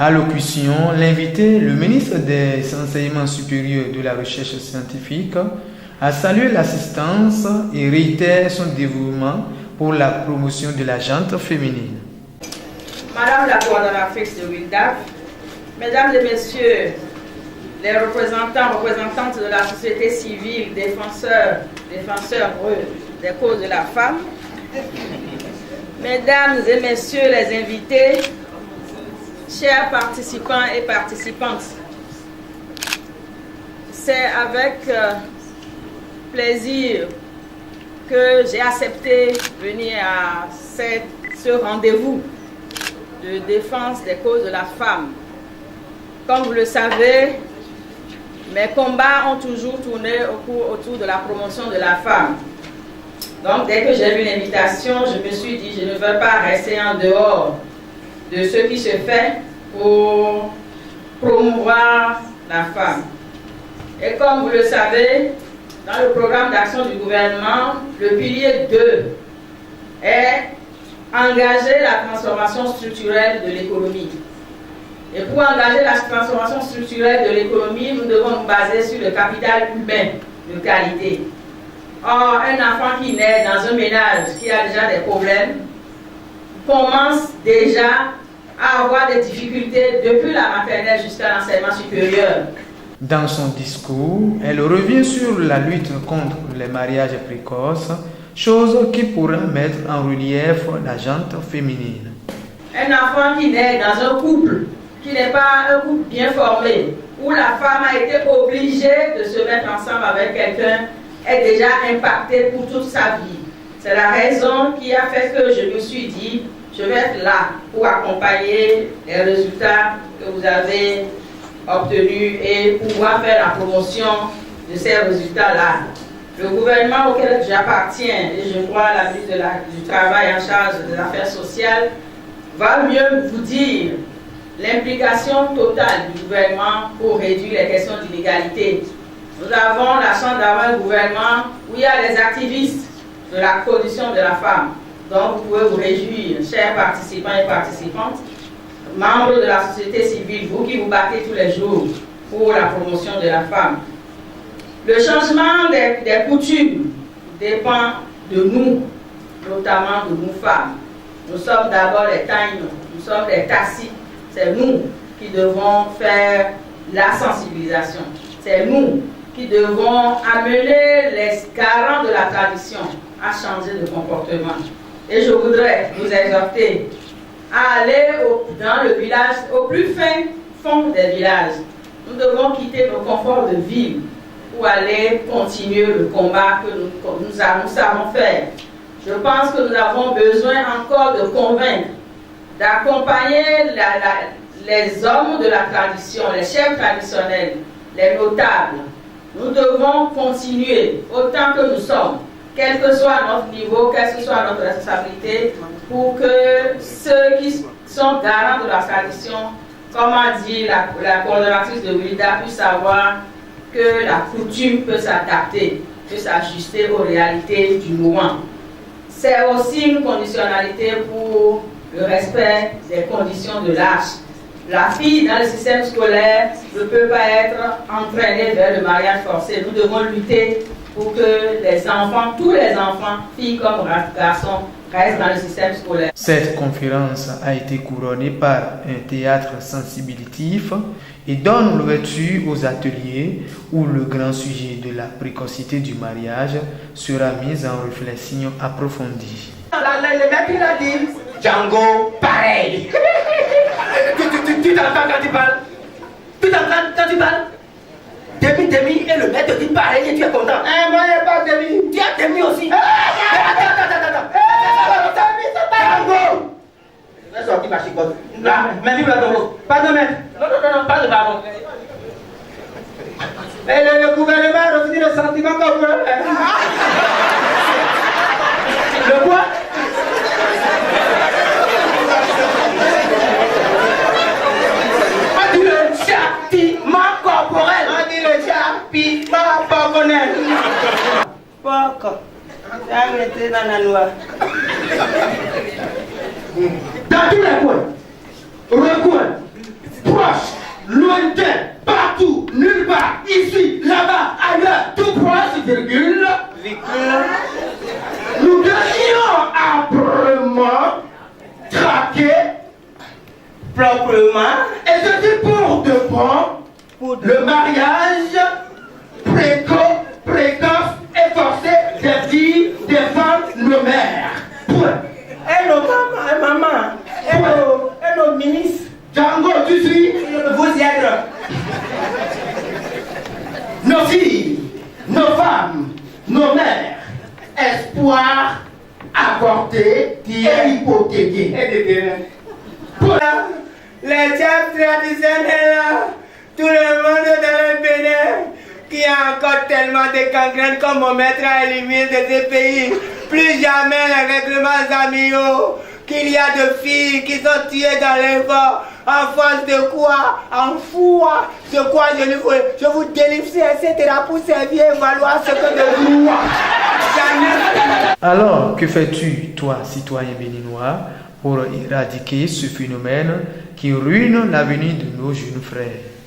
Allocution, l'invité, le ministre des Enseignements supérieurs et de la Recherche scientifique, a salué l'assistance et réitère son dévouement pour la promotion de la gente féminine. Madame la coordonnatrice de WILDAF, Mesdames et Messieurs les représentantes de la société civile, défenseurs des causes de la femme, Mesdames et Messieurs les invités, chers participants et participantes, c'est avec plaisir que j'ai accepté de venir à ce rendez-vous de défense des causes de la femme. Comme vous le savez, mes combats ont toujours tourné autour de la promotion de la femme. Donc, dès que j'ai vu l'invitation, je me suis dit, je ne veux pas rester en dehors de ce qui se fait pour promouvoir la femme. Et comme vous le savez, dans le programme d'action du gouvernement, le pilier 2 est engager la transformation structurelle de l'économie. Et pour engager la transformation structurelle de l'économie, nous devons nous baser sur le capital humain de qualité. Or, un enfant qui naît dans un ménage qui a déjà des problèmes commence déjà à avoir des difficultés depuis la maternelle jusqu'à l'enseignement supérieur. Dans son discours, elle revient sur la lutte contre les mariages précoces, chose qui pourra mettre en relief la gente féminine. Un enfant qui naît dans un couple qui n'est pas un couple bien formé, où la femme a été obligée de se mettre ensemble avec quelqu'un, est déjà impactée pour toute sa vie. C'est la raison qui a fait que je me suis dit, je vais être là pour accompagner les résultats que vous avez obtenus et pouvoir faire la promotion de ces résultats-là. Le gouvernement auquel j'appartiens, et je crois la ministre du Travail en charge des affaires sociales, va mieux vous dire l'implication totale du gouvernement pour réduire les questions d'inégalité. Nous avons la chance d'avoir un gouvernement où il y a les activistes de la condition de la femme. Donc vous pouvez vous réjouir, chers participants et participantes, membres de la société civile, vous qui vous battez tous les jours pour la promotion de la femme. Le changement des coutumes dépend de nous, notamment de nous femmes. Nous sommes d'abord les taïnos, nous sommes les tassis. C'est nous qui devons faire la sensibilisation. C'est nous qui devons amener les garants de la tradition à changer de comportement. Et je voudrais vous exhorter à aller dans le village, au plus fin fond des villages. Nous devons quitter nos conforts de ville pour aller continuer le combat que nous savons faire. Je pense que nous avons besoin encore de convaincre, d'accompagner les hommes de la tradition, les chefs traditionnels, les notables. Nous devons continuer autant que nous sommes, quel que soit notre niveau, quelle que soit notre responsabilité, pour que ceux qui sont garants de la tradition, comme a dit la coordonnatrice de WILDA, puissent savoir que la coutume peut s'adapter, peut s'ajuster aux réalités du moment. C'est aussi une conditionnalité pour le respect des conditions de l'âge. La fille dans le système scolaire ne peut pas être entraînée vers le mariage forcé. Nous devons lutter pour que les enfants, tous les enfants, filles comme garçons, restent dans le système scolaire. Cette conférence a été couronnée par un théâtre sensibilitif et donne l'ouverture aux ateliers où le grand sujet de la précocité du mariage sera mis en réflexion approfondie. Le mec il a dit Django pareil. Tu t'entends quand tu parles? Tu t'entends quand tu parles? Demi et le maître dit pareil et tu es content. Moi il n'y a pas demi. Tu as demi aussi. Attends. Django! Je vais sortir ma chicotte. Mais vive la Togo. Pardon maître. Non, pas de pardon. Mais le gouvernement a retenu le sentiment comme vous. Le quoi? On dit le châtiment corporel. On dit le châtiment corporel. Porc, j'ai arrêté dans la loi. Dans tous les coins, recoins, Proche, lointain, partout, nulle part, ici, là-bas, ailleurs, tout proche, virgule. Nous devions âprement traquer proprement, et je dis pour de bon, le mariage précoce et forcé des filles, des femmes, nos mères. Point. Hello maman, hello ministre. Django, tu suis? Vous y êtes. Nos filles, nos femmes, nos mères, espoir avorté et hypothéqué. Les chefs traditionnels, tout le monde dans le Bénin, qui a encore tellement de gangrènes comme mon maître a éliminé de ce pays. Plus jamais les règlements amicaux, qu'il y a de filles qui sont tuées dans les vents, en face de quoi, en foi, de quoi je vous délivre, etc. pour servir et valoir ce que de vous. Alors, que fais-tu, toi, citoyen béninois, pour éradiquer ce phénomène qui ruine l'avenir de nos jeunes frères?